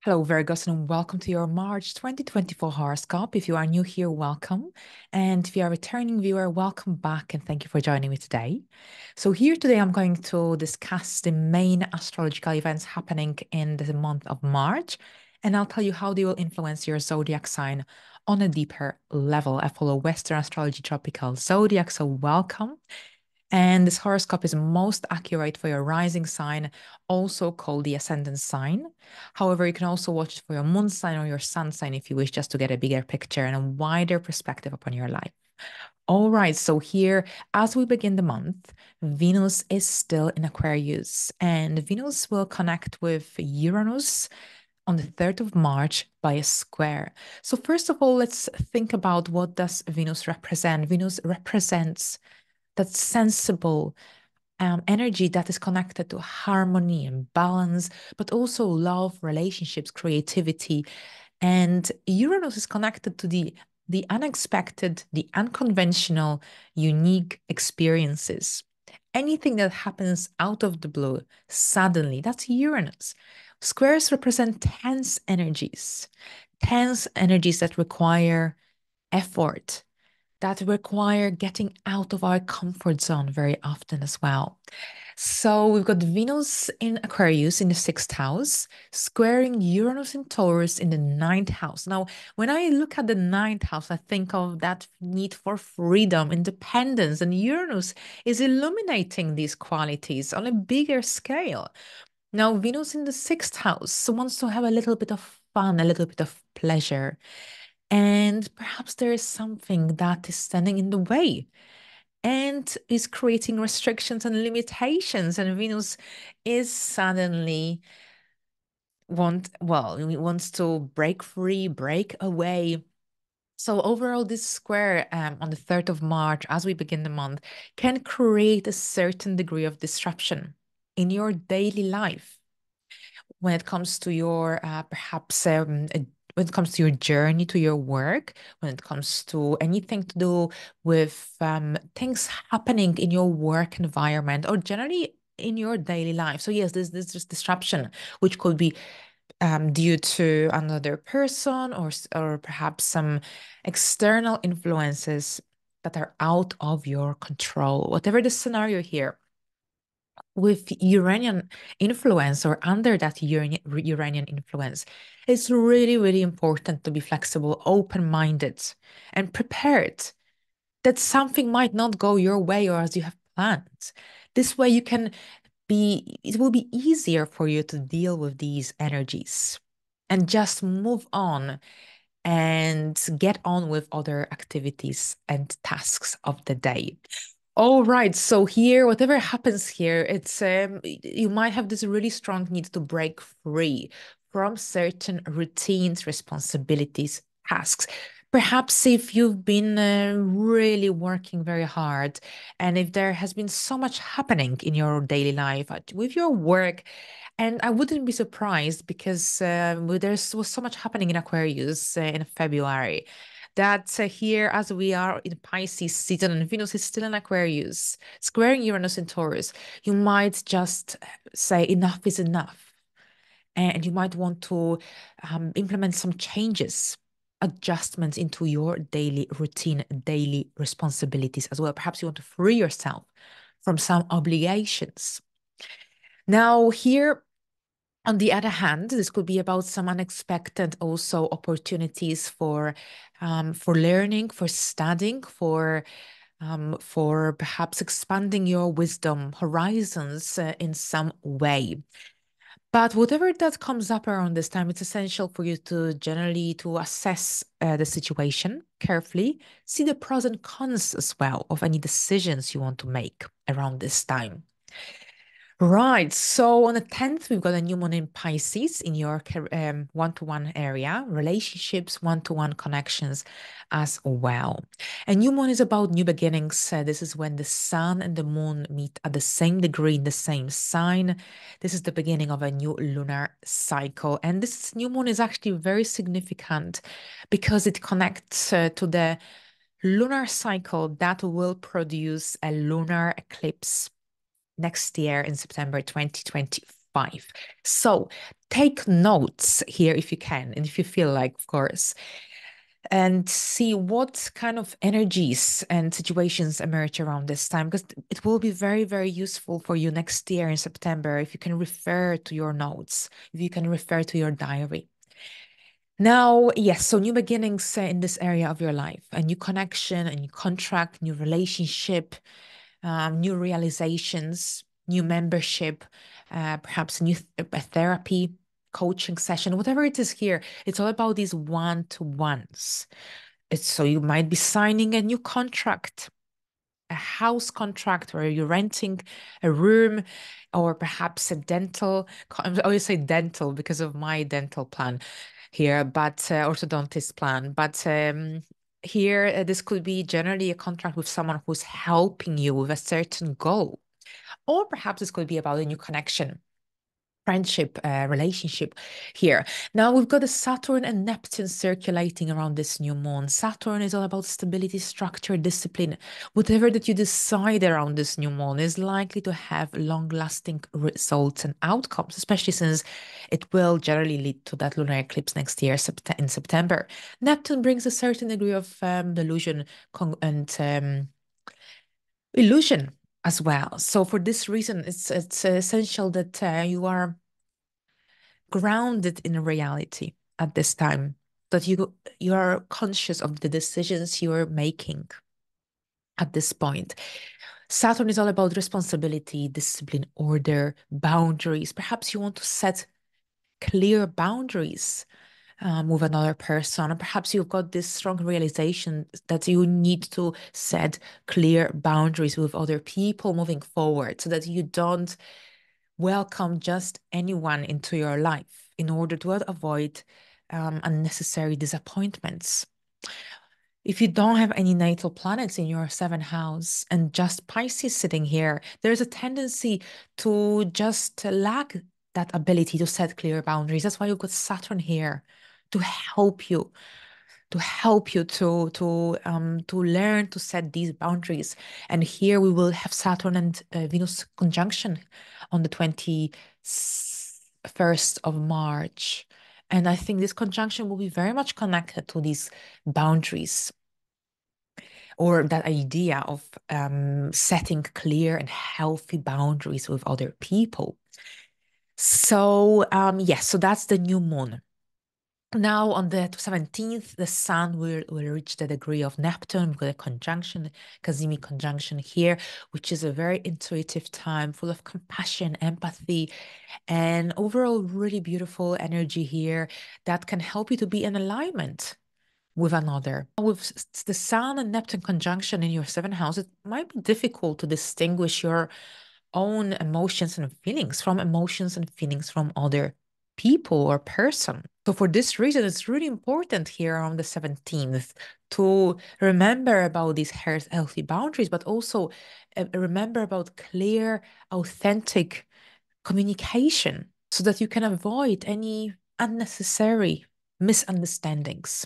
Hello, Virgos, and welcome to your March 2024 horoscope. If you are new here, welcome. And if you are a returning viewer, welcome back and thank you for joining me today. So, here today, I'm going to discuss the main astrological events happening in the month of March, and I'll tell you how they will influence your zodiac sign on a deeper level. I follow Western astrology tropical zodiac, so welcome. And this horoscope is most accurate for your rising sign, also called the ascendant sign. However, you can also watch it for your moon sign or your sun sign if you wish, just to get a bigger picture and a wider perspective upon your life. All right, so here, as we begin the month, Venus is still in Aquarius, and Venus will connect with Uranus on the 3rd of March by a square. So first of all, let's think about what does Venus represent. Venus represents that sensible energy that is connected to harmony and balance, but also love, relationships, creativity. And Uranus is connected to the unexpected, the unconventional, unique experiences. Anything that happens out of the blue, suddenly, that's Uranus. Squares represent tense energies that require effort, that require getting out of our comfort zone very often as well. So we've got Venus in Aquarius in the sixth house, squaring Uranus in Taurus in the ninth house. Now, when I look at the ninth house, I think of that need for freedom, independence, and Uranus is illuminating these qualities on a bigger scale. Now, Venus in the sixth house wants to have a little bit of fun, a little bit of pleasure. And perhaps there is something that is standing in the way and is creating restrictions and limitations. And Venus is suddenly wants to break free, break away. So overall, this square on the 3rd of March, as we begin the month, can create a certain degree of disruption in your daily life when it comes to your perhaps when it comes to your journey to your work, when it comes to anything to do with things happening in your work environment or generally in your daily life. So yes, this disruption, which could be due to another person or perhaps some external influences that are out of your control. Whatever the scenario here, with Uranian influence or under that Uranian influence, it's really, really important to be flexible, open-minded, and prepared that something might not go your way or as you have planned. This way it will be easier for you to deal with these energies and just move on and get on with other activities and tasks of the day. All right, so here, whatever happens here, it's you might have this really strong need to break free from certain routines, responsibilities, tasks. Perhaps if you've been really working very hard, and if there has been so much happening in your daily life with your work, and I wouldn't be surprised because there was so much happening in Aquarius in February that here, as we are in Pisces season and Venus is still in Aquarius, squaring Uranus in Taurus, you might just say enough is enough. And you might want to implement some changes, adjustments into your daily routine, daily responsibilities as well. Perhaps you want to free yourself from some obligations. Now, here, on the other hand, this could be about some unexpected also opportunities for learning, for studying, for perhaps expanding your wisdom horizons in some way. But whatever that comes up around this time, it's essential for you to generally to assess the situation carefully, see the pros and cons as well of any decisions you want to make around this time. Right. So on the 10th, we've got a new moon in Pisces in your one-to-one area, relationships, one-to-one connections as well. A new moon is about new beginnings. This is when the sun and the moon meet at the same degree in the same sign. This is the beginning of a new lunar cycle. And this new moon is actually very significant because it connects to the lunar cycle that will produce a lunar eclipse next year in September 2025. 5. So take notes here if you can, and if you feel like, of course, and see what kind of energies and situations emerge around this time, because it will be very, very useful for you next year in September if you can refer to your notes, if you can refer to your diary. Now, yes, so new beginnings in this area of your life, a new connection, a new contract, new relationship, new realizations, new membership, perhaps a therapy, coaching session, whatever it is here. It's all about these one-to-ones. So you might be signing a new contract, a house contract where you're renting a room, or perhaps a dental. I always say dental because of my dental plan here, but orthodontist plan. But here, this could be generally a contract with someone who's helping you with a certain goal. Or perhaps this could be about a new connection, friendship, relationship here. Now we've got the Saturn and Neptune circulating around this new moon. Saturn is all about stability, structure, discipline. Whatever that you decide around this new moon is likely to have long-lasting results and outcomes, especially since it will generally lead to that lunar eclipse next year in September. Neptune brings a certain degree of delusion and illusion as well. So for this reason, it's essential that you are grounded in reality at this time, that you are conscious of the decisions you are making at this point. Saturn is all about responsibility, discipline, order, boundaries. Perhaps you want to set clear boundaries with another person, and perhaps you've got this strong realization that you need to set clear boundaries with other people moving forward, so that you don't welcome just anyone into your life in order to avoid unnecessary disappointments. If you don't have any natal planets in your seventh house and just Pisces sitting here, there's a tendency to just lack that ability to set clear boundaries. That's why you've got Saturn here to help you, to learn to set these boundaries. And here we will have Saturn and Venus conjunction on the 21st of March. And I think this conjunction will be very much connected to these boundaries, or that idea of setting clear and healthy boundaries with other people. So yes, so that's the new moon. Now on the 17th, the sun will reach the degree of Neptune. We've got a conjunction, Cazimi conjunction here, which is a very intuitive time, full of compassion, empathy, and overall really beautiful energy here that can help you to be in alignment with another. With the Sun and Neptune conjunction in your seventh house, it might be difficult to distinguish your own emotions and feelings from other people or person. So for this reason, it's really important here on the 17th to remember about these healthy boundaries, but also remember about clear, authentic communication so that you can avoid any unnecessary misunderstandings.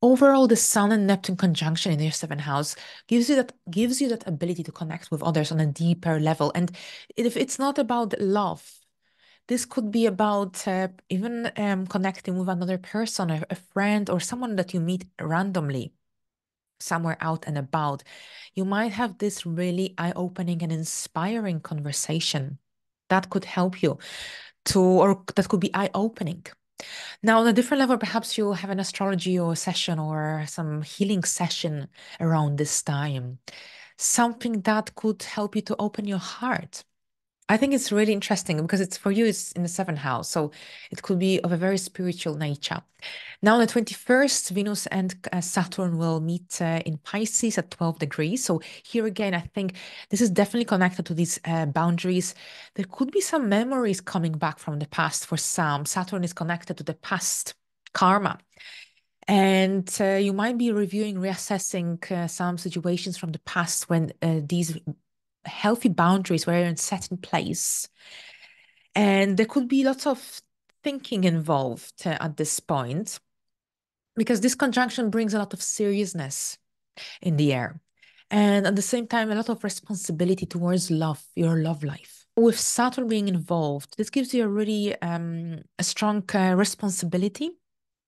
Overall, the Sun and Neptune conjunction in your seventh house gives you that ability to connect with others on a deeper level. And if it's not about love, this could be about even connecting with another person, a friend, or someone that you meet randomly somewhere out and about. You might have this really eye-opening and inspiring conversation that could help you or that could be eye-opening. Now, on a different level, perhaps you'll have an astrology or session or some healing session around this time. Something that could help you to open your heart. I think it's really interesting because it's for you, it's in the seventh house. So it could be of a very spiritual nature. Now, on the 21st, Venus and Saturn will meet in Pisces at 12 degrees. So here again, I think this is definitely connected to these boundaries. There could be some memories coming back from the past for some. Saturn is connected to the past karma. And you might be reviewing, reassessing some situations from the past when these healthy boundaries were set in place. And there could be lots of thinking involved at this point, because this conjunction brings a lot of seriousness in the air. And at the same time, a lot of responsibility towards love, your love life. With Saturn being involved, this gives you a really a strong responsibility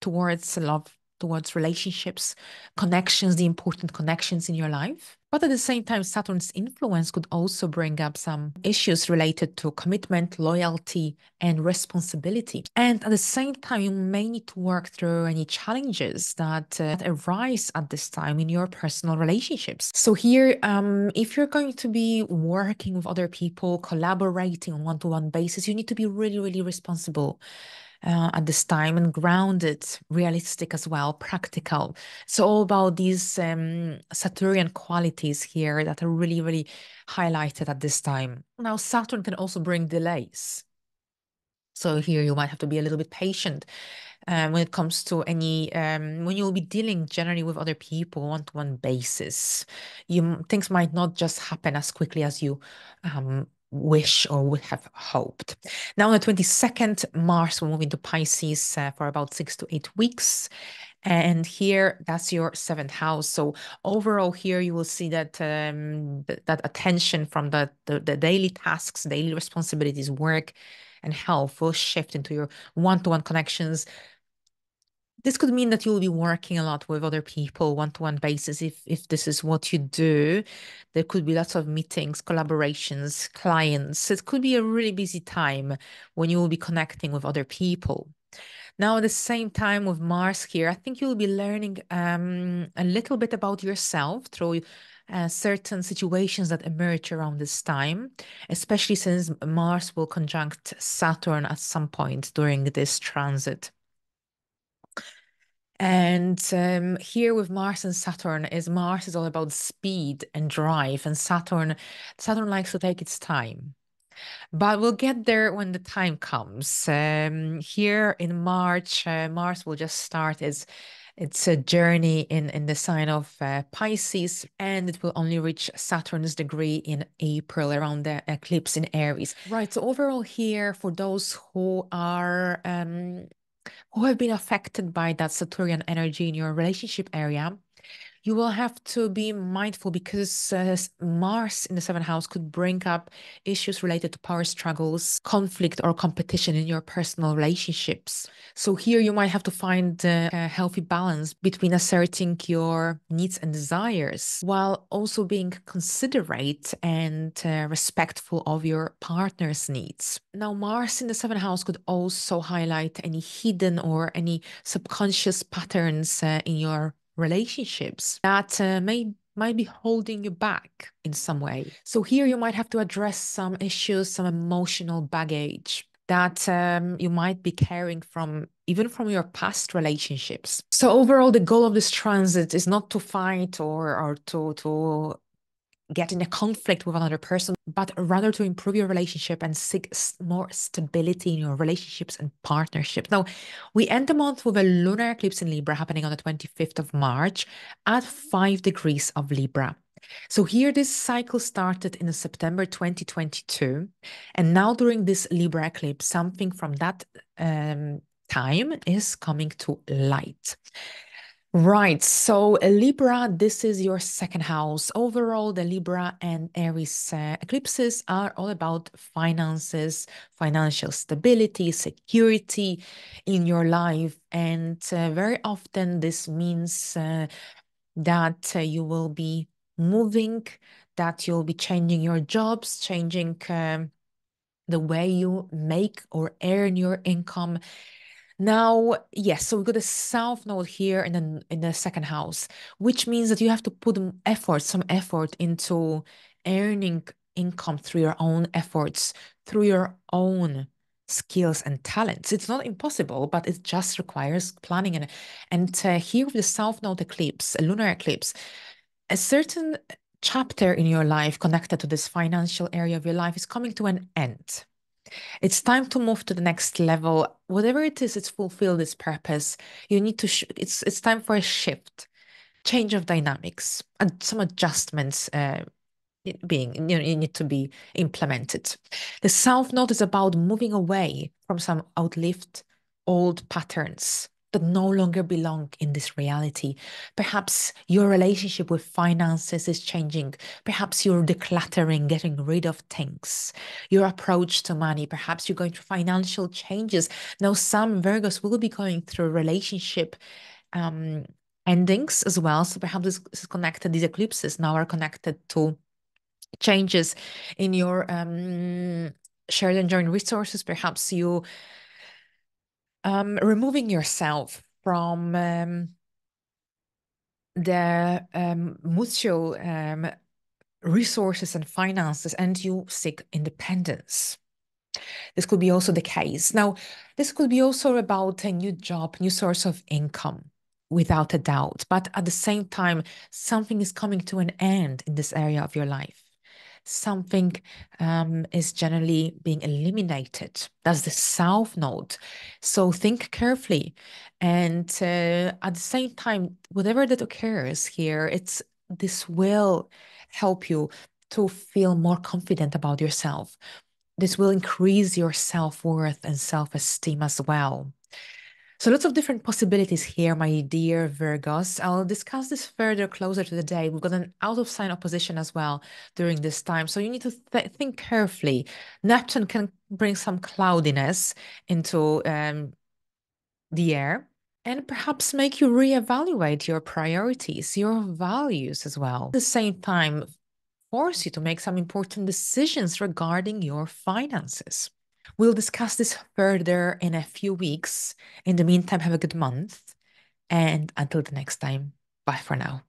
towards love, towards relationships, connections, the important connections in your life. But at the same time, Saturn's influence could also bring up some issues related to commitment, loyalty, and responsibility. And at the same time, you may need to work through any challenges that arise at this time in your personal relationships. So here, if you're going to be working with other people, collaborating on one-to-one basis, you need to be really, really responsible at this time and grounded, realistic as well, practical. It's all about these Saturnian qualities here that are really, really highlighted at this time. Now, Saturn can also bring delays. So here you might have to be a little bit patient when it comes to any when you'll be dealing generally with other people one-to-one basis. Things might not just happen as quickly as you wish or would have hoped. Now on the 22nd, Mars will move into Pisces for about 6 to 8 weeks. And here, that's your seventh house. So overall, here you will see that that attention from the daily tasks, daily responsibilities, work, and health will shift into your one-to-one connections. This could mean that you'll be working a lot with other people, one-to-one basis. If this is what you do, there could be lots of meetings, collaborations, clients. It could be a really busy time when you will be connecting with other people. Now, at the same time with Mars here, I think you'll be learning a little bit about yourself through certain situations that emerge around this time, especially since Mars will conjunct Saturn at some point during this transit. And here with Mars and Saturn is Mars is all about speed and drive, and Saturn likes to take its time. But we'll get there when the time comes. Here in March, Mars will just start its a journey in the sign of Pisces, and it will only reach Saturn's degree in April around the eclipse in Aries. Right. So overall, here for those who have been affected by that Saturnian energy in your relationship area, you will have to be mindful because Mars in the seventh house could bring up issues related to power struggles, conflict, or competition in your personal relationships. So here you might have to find a healthy balance between asserting your needs and desires while also being considerate and respectful of your partner's needs. Now, Mars in the seventh house could also highlight any hidden or any subconscious patterns in your relationships that might be holding you back in some way. So here you might have to address some issues, some emotional baggage that you might be carrying from even from your past relationships. So overall, the goal of this transit is not to fight or to get in a conflict with another person, but rather to improve your relationship and seek more stability in your relationships and partnerships. Now, we end the month with a lunar eclipse in Libra happening on the 25th of March at 5 degrees of Libra. So here this cycle started in September 2022. And now during this Libra eclipse, something from that time is coming to light. Right. So Libra, this is your second house. Overall, the Libra and Aries eclipses are all about finances, financial stability, security in your life. And very often this means that you will be moving, that you'll be changing your jobs, changing the way you make or earn your income. Now, yes, so we've got a south node here in the second house, which means that you have to put some effort into earning income through your own efforts, through your own skills and talents. It's not impossible, but it just requires planning. And here with the south node eclipse, a lunar eclipse, a certain chapter in your life connected to this financial area of your life is coming to an end. It's time to move to the next level. Whatever it is, it's fulfilled its purpose. You need to, it's time for a shift, change of dynamics, and some adjustments you need to be implemented. The South Node is about moving away from some outlived old patterns. that no longer belong in this reality. Perhaps your relationship with finances is changing. Perhaps you're decluttering, getting rid of things. Your approach to money, perhaps you're going through financial changes. Now, some Virgos will be going through relationship endings as well. So perhaps this is connected, these eclipses now are connected to changes in your shared and joint resources. Perhaps you removing yourself from the mutual resources and finances, and you seek independence. This could be also the case. Now, this could be also about a new job, new source of income, without a doubt. But at the same time, something is coming to an end in this area of your life. Something is generally being eliminated. That's the South Node. So think carefully. And at the same time, whatever that occurs here, this will help you to feel more confident about yourself. This will increase your self-worth and self-esteem as well. So lots of different possibilities here, my dear Virgos. I'll discuss this further closer to the day. We've got an out of sign opposition as well during this time. So you need to think carefully. Neptune can bring some cloudiness into the air and perhaps make you reevaluate your priorities, your values as well. At the same time, force you to make some important decisions regarding your finances. We'll discuss this further in a few weeks. In the meantime, have a good month. And until the next time, bye for now.